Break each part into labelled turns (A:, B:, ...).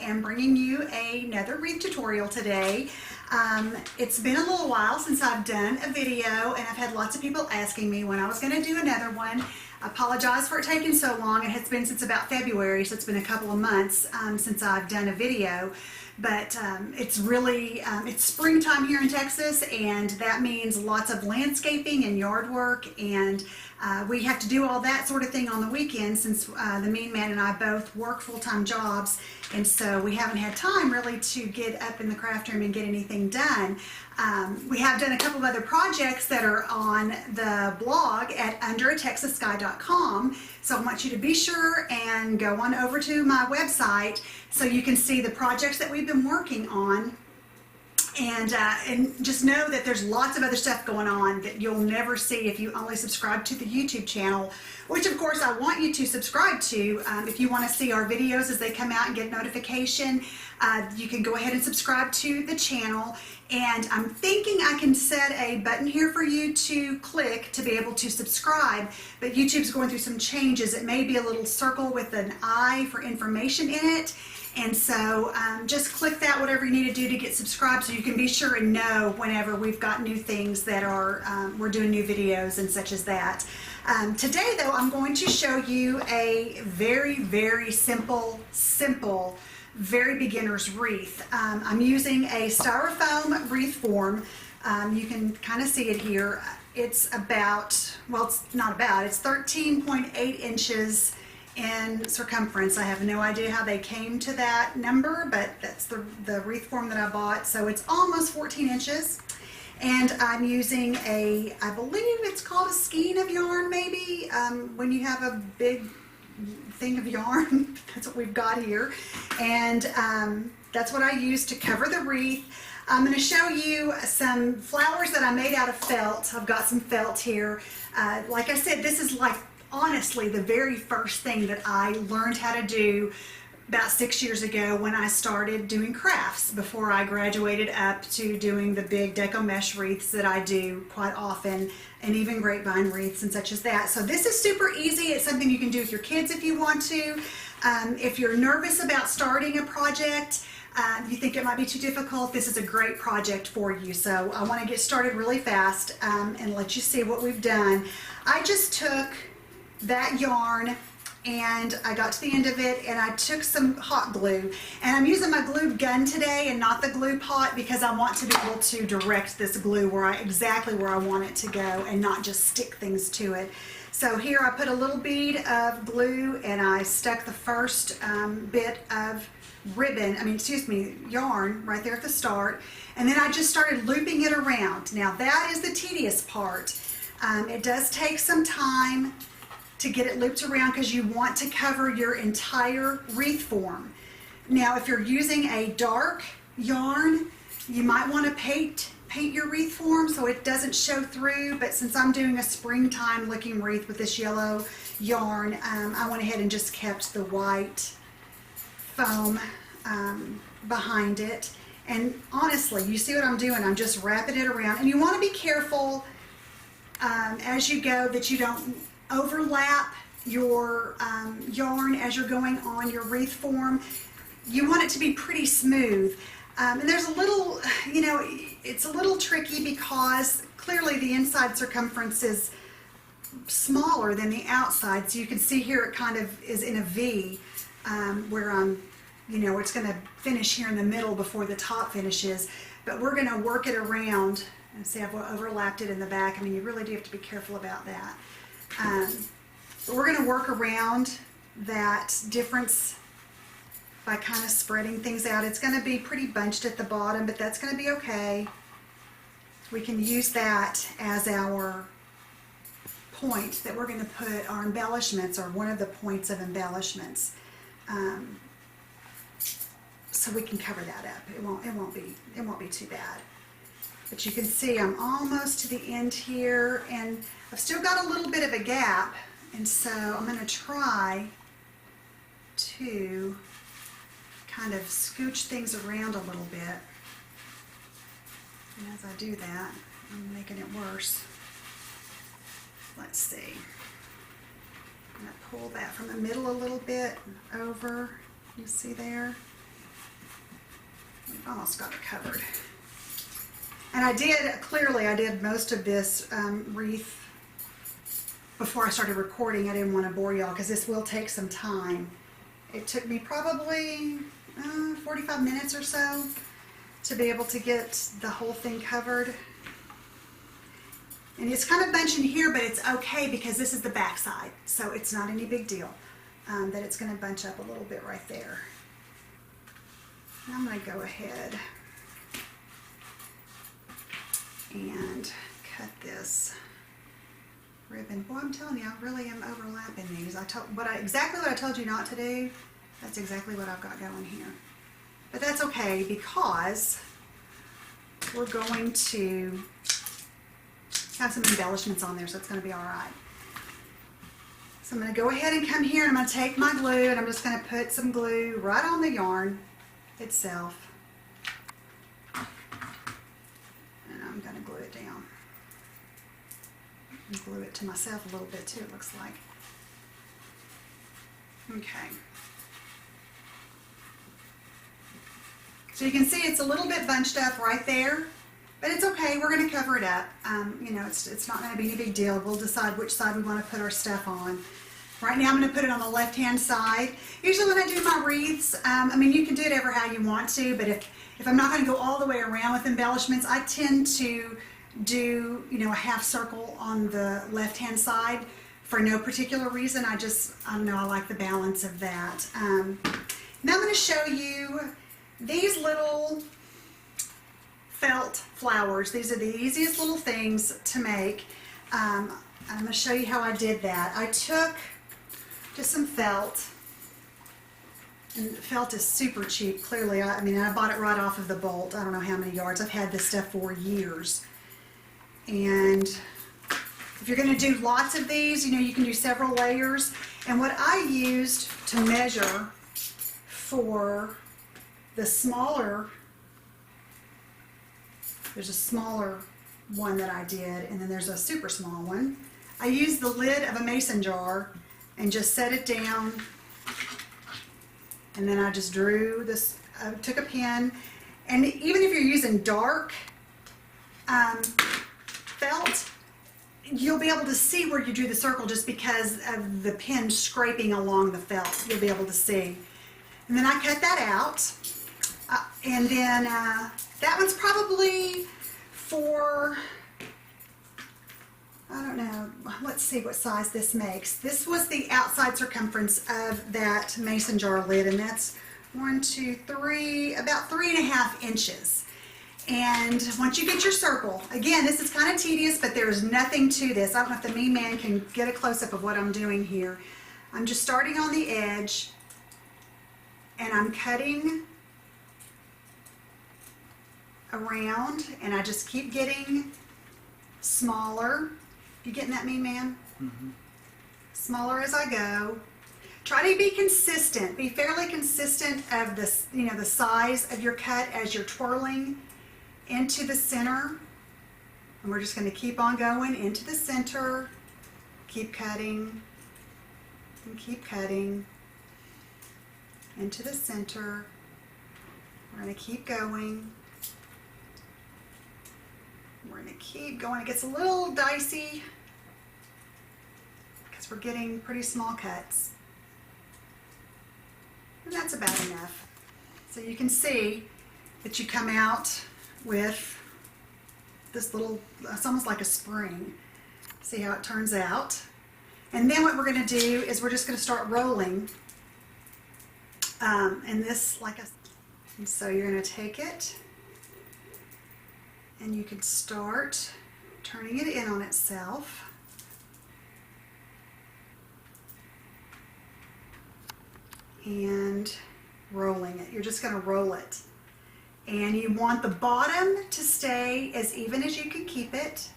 A: am bringing you another wreath tutorial today. It's been a little while since I've done a video, and I've had lots of people asking me when I was going to do another one. I apologize for it taking so long. It has been since about February, so it's been a couple of months since I've done a video. But it's really, it's springtime here in Texas, and that means lots of landscaping and yard work, and we have to do all that sort of thing on the weekends since the mean man and I both work full-time jobs, and so we haven't had time really to get up in the craft room and get anything done. We have done a couple of other projects that are on the blog at underatexassky.com, so I want you to be sure and go on over to my website so you can see the projects that we've been working on. And just know that there's lots of other stuff going on that you'll never see if you only subscribe to the YouTube channel, which of course I want you to subscribe to. If you want to see our videos as they come out and get notification, you can go ahead and subscribe to the channel. And I'm thinking I can set a button here for you to click to be able to subscribe, but YouTube's going through some changes. It may be a little circle with an I for information in it. And so just click that, whatever you need to do to get subscribed, so you can be sure and know whenever we've got new things that are, we're doing new videos and such as that. Today though, I'm going to show you a very simple, very beginner's wreath. I'm using a styrofoam wreath form. You can kind of see it here. It's about, well, it's not about, it's 13.8 inches in circumference. I have no idea how they came to that number, but that's the wreath form that I bought. So it's almost 14 inches. And I'm using a, I believe it's called a skein of yarn maybe, when you have a big thing of yarn. That's what we've got here. And that's what I use to cover the wreath. I'm going to show you some flowers that I made out of felt. I've got some felt here. Like I said, this is like honestly the very first thing that I learned how to do about 6 years ago when I started doing crafts, before I graduated up to doing the big deco mesh wreaths that I do quite often, and even grapevine wreaths and such as that. So this is super easy. It's something you can do with your kids if you want to. If you're nervous about starting a project, you think it might be too difficult, this is a great project for you. So I want to get started really fast and let you see what we've done. I just took that yarn and I got to the end of it and I took some hot glue, and I'm using my glue gun today and not the glue pot because I want to be able to direct this glue exactly where I want it to go and not just stick things to it. So here I put a little bead of glue and I stuck the first bit of yarn right there at the start, and then I just started looping it around. Now that is the tedious part. It does take some time to get it looped around because you want to cover your entire wreath form. Now if you're using a dark yarn, you might want to paint your wreath form so it doesn't show through, but since I'm doing a springtime looking wreath with this yellow yarn, I went ahead and just kept the white foam behind it. And honestly, you see what I'm doing, I'm just wrapping it around, and you want to be careful as you go that you don't overlap your yarn as you're going on your wreath form. You want it to be pretty smooth, and there's a little, it's a little tricky because clearly the inside circumference is smaller than the outside, so you can see here it kind of is in a V, where I'm, it's going to finish here in the middle before the top finishes, but we're going to work it around. And see, I've overlapped it in the back. I mean, you really do have to be careful about that. But we're going to work around that difference by kind of spreading things out. It's going to be pretty bunched at the bottom, but that's going to be okay. We can use that as our point that we're going to put our embellishments, or one of the points of embellishments. So we can cover that up. It won't be too bad. But you can see I'm almost to the end here, and I've still got a little bit of a gap, and so I'm going to try to kind of scooch things around a little bit. And as I do that, I'm making it worse. Let's see. I'm going to pull that from the middle a little bit over. You see there? We've almost got it covered. And I did most of this wreath before I started recording. I didn't want to bore y'all because this will take some time. It took me probably 45 minutes or so to be able to get the whole thing covered. And it's kind of bunching here, but it's okay because this is the back side, so it's not any big deal that it's going to bunch up a little bit right there. And I'm going to go ahead and cut this ribbon. Boy, I'm telling you, I really am overlapping these. Exactly what I told you not to do. That's exactly what I've got going here. But that's okay because we're going to have some embellishments on there, so it's going to be all right. So I'm going to go ahead and come here and I'm going to take my glue and I'm just going to put some glue right on the yarn itself. And I'm going to glue it down. And glue it to myself a little bit too, it looks like. Okay. So you can see it's a little bit bunched up right there, but it's okay. We're going to cover it up. You know, it's not going to be any big deal. We'll decide which side we want to put our stuff on. Right now I'm going to put it on the left-hand side. Usually when I do my wreaths, I mean, you can do it ever how you want to, but if I'm not going to go all the way around with embellishments, I tend to do, you know, a half circle on the left-hand side for no particular reason. I don't know, I like the balance of that. Now I'm going to show you these little felt flowers. These are the easiest little things to make. I'm going to show you how I did that. I took just some felt, and felt is super cheap, clearly. I mean, I bought it right off of the bolt. I don't know how many yards. I've had this stuff for years. And if you're going to do lots of these, you know, you can do several layers. And what I used to measure for the smaller, there's a smaller one that I did, and then there's a super small one. I used the lid of a mason jar and just set it down, and then I just drew this, took a pen, and even if you're using dark felt, you'll be able to see where you drew the circle just because of the pen scraping along the felt. You'll be able to see. And then I cut that out, and then that one's probably for, I don't know, let's see what size this makes. This was the outside circumference of that mason jar lid, and that's 1, 2, 3, about 3.5 inches. And once you get your circle, again, this is kind of tedious, but there's nothing to this. I don't know if the mean man can get a close-up of what I'm doing here. I'm just starting on the edge, and I'm cutting around, and I just keep getting smaller. You getting that, mean man? Mm-hmm. Smaller as I go. Try to be consistent. Be fairly consistent of this, you know, the size of your cut as you're twirling into the center. And we're just going to keep on going into the center. Keep cutting and keep cutting into the center. We're going to keep going. We're going to keep going. It gets a little dicey because we're getting pretty small cuts. And that's about enough. So you can see that you come out with this little, it's almost like a spring. See how it turns out. And then what we're going to do is we're just going to start rolling. And this, and so you're going to take it, and you can start turning it in on itself. And rolling it. You're just going to roll it. And you want the bottom to stay as even as you can keep it,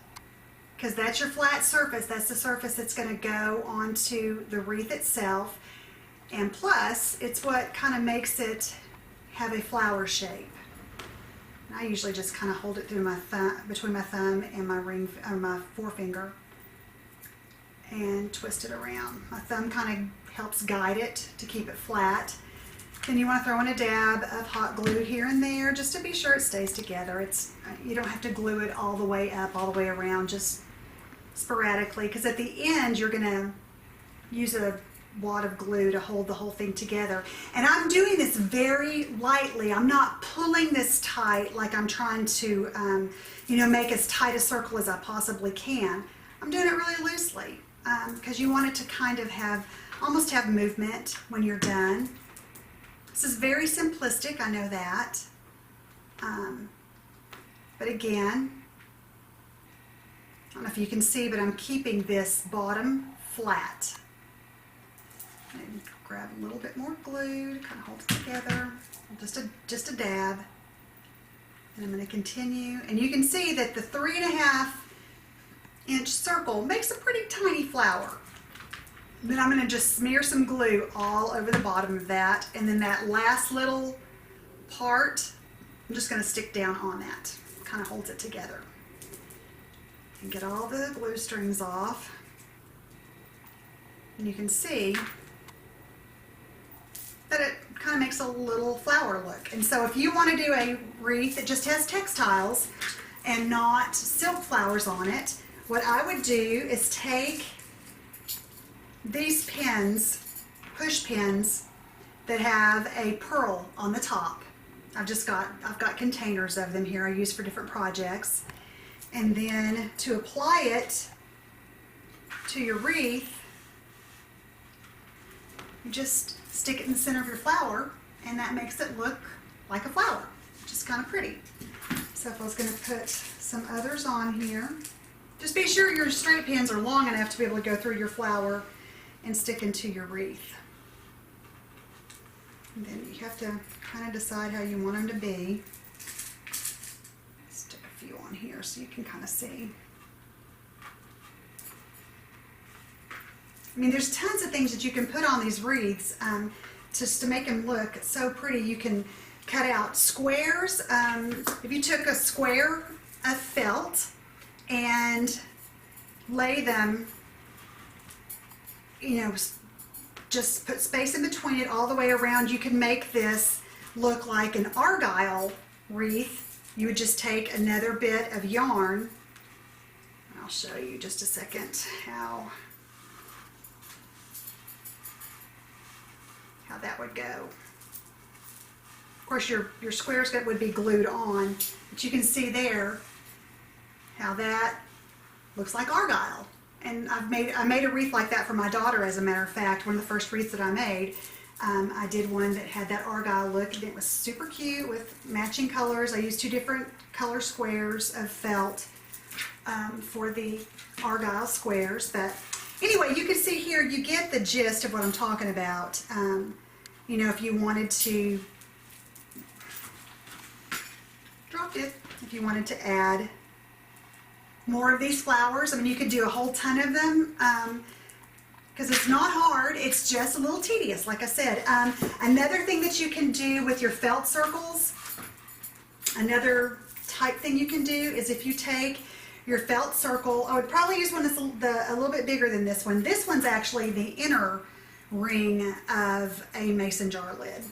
A: because that's your flat surface. That's the surface that's going to go onto the wreath itself. And plus, it's what kind of makes it have a flower shape. And I usually just kind of hold it through my thumb, between my thumb and my my forefinger, and twist it around. My thumb kind of helps guide it to keep it flat. Then you want to throw in a dab of hot glue here and there just to be sure it stays together. You don't have to glue it all the way up, all the way around, just sporadically, because at the end you're going to use a wad of glue to hold the whole thing together. And I'm doing this very lightly. I'm not pulling this tight like I'm trying to make as tight a circle as I possibly can. I'm doing it really loosely because you want it to kind of almost have movement when you're done. This is very simplistic, I know that. But again, I don't know if you can see, but I'm keeping this bottom flat. And grab a little bit more glue to kind of hold it together. Just a dab. And I'm going to continue. And you can see that the 3.5 inch circle makes a pretty tiny flower. Then I'm going to just smear some glue all over the bottom of that. And then that last little part, I'm just going to stick down on that. Kind of holds it together. And get all the glue strings off. And you can see that it kind of makes a little flower look. And so if you want to do a wreath that just has textiles and not silk flowers on it, what I would do is take these pins, push pins, that have a pearl on the top. I've got containers of them here I use for different projects. And then to apply it to your wreath, you just stick it in the center of your flower, and that makes it look like a flower, which is kind of pretty. So if I was going to put some others on here, just be sure your straight pins are long enough to be able to go through your flower and stick into your wreath. And then you have to kind of decide how you want them to be. Stick a few on here so you can kind of see. I mean, there's tons of things that you can put on these wreaths just to make them look so pretty. You can cut out squares. If you took a square of felt and lay them, just put space in between it all the way around, you can make this look like an argyle wreath. You would just take another bit of yarn. I'll show you just a second how that would go. Of course, your squares would be glued on, but you can see there how that looks like argyle. And I made a wreath like that for my daughter, as a matter of fact. One of the first wreaths that I made, I did one that had that argyle look, and it was super cute with matching colors. I used 2 different color squares of felt for the argyle squares. But anyway, you can see here, you get the gist of what I'm talking about. If you wanted to if you wanted to add more of these flowers, I mean, you could do a whole ton of them because it's not hard, it's just a little tedious, like I said. Another thing that you can do with your felt circles, another type thing you can do is if you take your felt circle, I would probably use one that's a little bit bigger than this one. This one's actually the inner ring of a mason jar lid.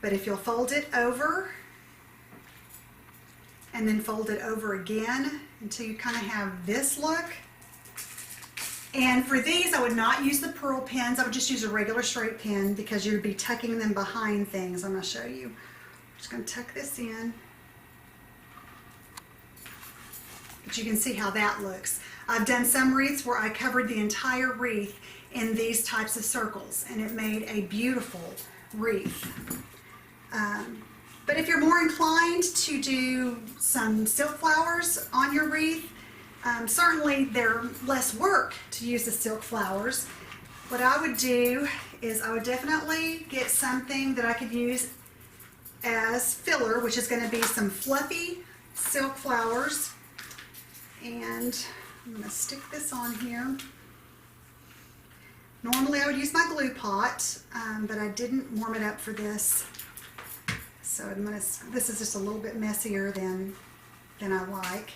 A: But if you'll fold it over and then fold it over again until you kind of have this look. And for these, I would not use the pearl pins. I would just use a regular straight pin because you'd be tucking them behind things. I'm going to show you. I'm just going to tuck this in. But you can see how that looks. I've done some wreaths where I covered the entire wreath in these types of circles, and it made a beautiful wreath. But if you're more inclined to do some silk flowers on your wreath, certainly they're less work to use the silk flowers. What I would do is I would definitely get something that I could use as filler, which is going to be some fluffy silk flowers. And I'm going to stick this on here. Normally I would use my glue pot, but I didn't warm it up for this. So this is just a little bit messier than I like.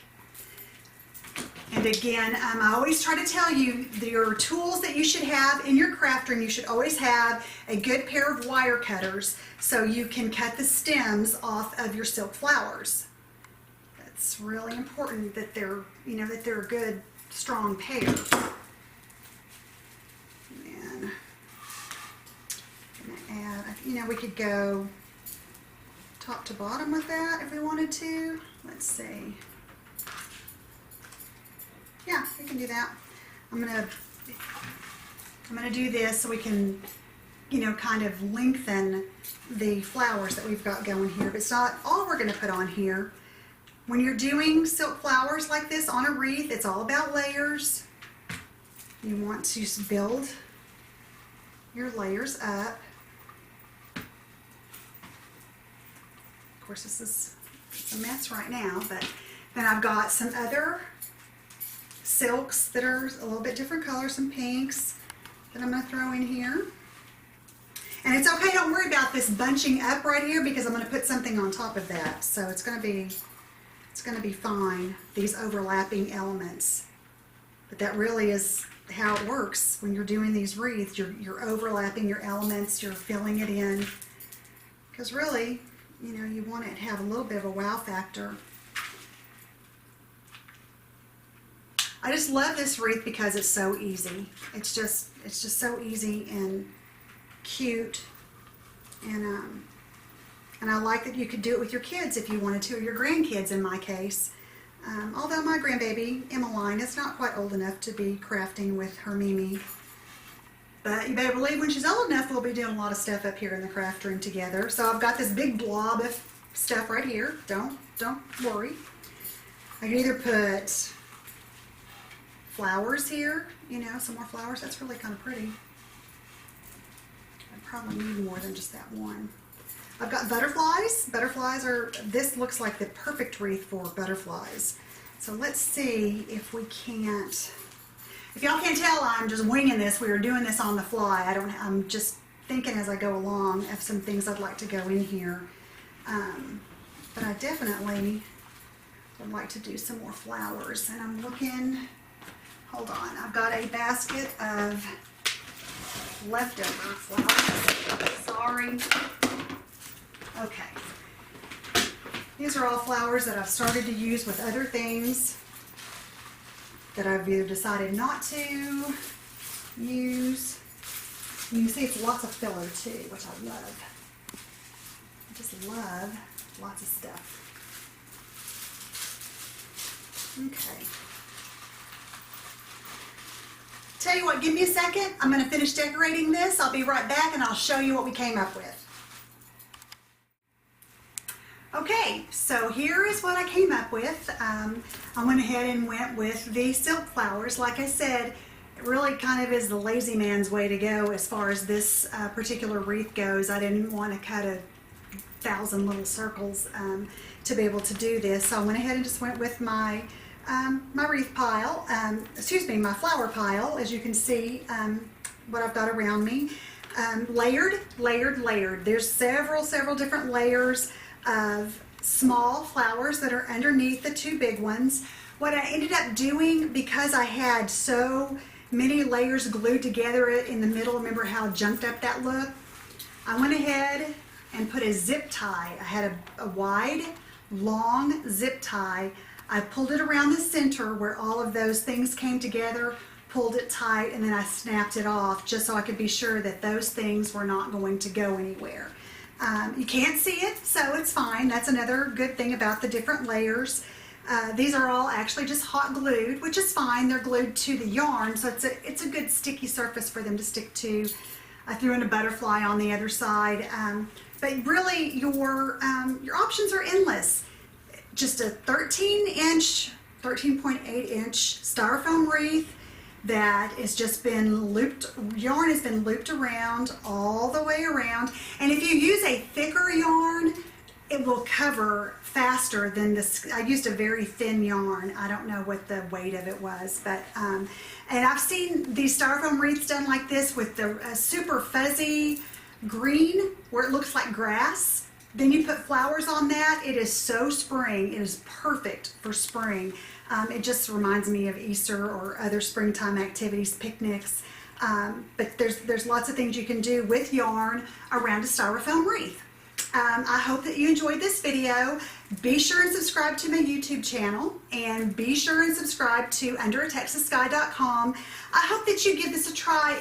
A: And again, I always try to tell you your tools that you should have in your craft room. You should always have a good pair of wire cutters so you can cut the stems off of your silk flowers. That's really important that they're, that they're a good, strong pair. And I'm gonna add, we could go top to bottom with that if we wanted to. Let's see. Yeah, we can do that. I'm gonna do this so we can, kind of lengthen the flowers that we've got going here. But it's not all we're gonna put on here. When you're doing silk flowers like this on a wreath, it's all about layers. You want to build your layers up. Of course, this is a mess right now, but then I've got some other silks that are a little bit different colors, some pinks that I'm going to throw in here. And it's okay, don't worry about this bunching up right here because I'm going to put something on top of that. So it's going to be fine, these overlapping elements. But that really is how it works when you're doing these wreaths. You're overlapping your elements, you're filling it in. Because really, you want it to have a little bit of a wow factor. I just love this wreath because it's so easy. It's just so easy and cute, and I like that you could do it with your kids if you wanted to, or your grandkids in my case. Although my grandbaby Emmeline is not quite old enough to be crafting with her Mimi, but you better believe when she's old enough we'll be doing a lot of stuff up here in the craft room together. So I've got this big blob of stuff right here. Don't worry. I can either put flowers here, some more flowers. That's really kind of pretty. I probably need more than just that one. I've got butterflies. This looks like the perfect wreath for butterflies. So let's see if we can't, if y'all can't tell, I'm just winging this. We are doing this on the fly. I'm just thinking as I go along of some things I'd like to go in here. But I definitely would like to do some more flowers. And I'm looking, hold on, I've got a basket of leftover flowers. Sorry. Okay. These are all flowers that I've started to use with other things that I've either decided not to use. You can see it's lots of filler too, which I love. I just love lots of stuff. Okay. Tell you what, give me a second. I'm going to finish decorating this. I'll be right back and I'll show you what we came up with. Okay, so here is what I came up with. I went ahead and went with the silk flowers. Like I said, it really kind of is the lazy man's way to go as far as this particular wreath goes. I didn't want to cut 1,000 little circles to be able to do this. So I went ahead and just went with my my wreath pile, my flower pile, as you can see what I've got around me. Layered. There's several different layers of small flowers that are underneath the two big ones. What I ended up doing, because I had so many layers glued together in the middle, remember how jumped up that looked? I went ahead and put a zip tie. I had a wide, long zip tie. I pulled it around the center where all of those things came together, pulled it tight, and then I snapped it off just so I could be sure that those things were not going to go anywhere. You can't see it, so it's fine. That's another good thing about the different layers. These are all actually just hot glued, which is fine. They're glued to the yarn, so it's a good sticky surface for them to stick to. I threw in a butterfly on the other side, but really your options are endless. Just a 13.8 inch styrofoam wreath that has just been looped, yarn has been looped around all the way around. And if you use a thicker yarn, it will cover faster than this. I used a very thin yarn. I don't know what the weight of it was, but, and I've seen these styrofoam wreaths done like this with the super fuzzy green where it looks like grass. Then you put flowers on that. It is so spring. It is perfect for spring. It just reminds me of Easter or other springtime activities, picnics. But there's lots of things you can do with yarn around a styrofoam wreath. I hope that you enjoyed this video. Be sure and subscribe to my YouTube channel, and be sure and subscribe to underatexassky.com. I hope that you give this a try.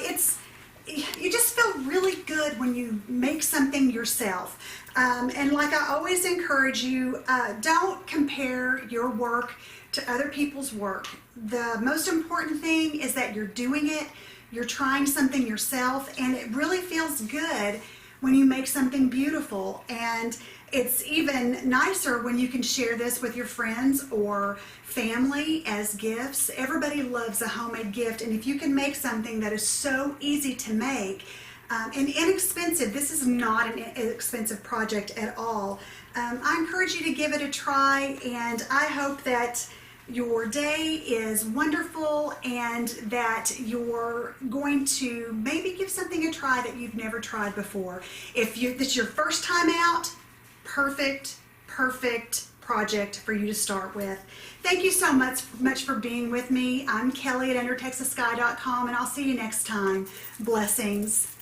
A: You just feel really good when you make something yourself. And like I always encourage you, don't compare your work to other people's work. The most important thing is that you're doing it, you're trying something yourself, and it really feels good when you make something beautiful. And it's even nicer when you can share this with your friends or family as gifts. Everybody loves a homemade gift, and if you can make something that is so easy to make and inexpensive, this is not an inexpensive project at all. I encourage you to give it a try, and I hope that your day is wonderful and that you're going to maybe give something a try that you've never tried before. If this is your first time out, perfect project for you to start with. Thank you so much for being with me. I'm Kelly at underatexassky.com, and I'll see you next time. Blessings.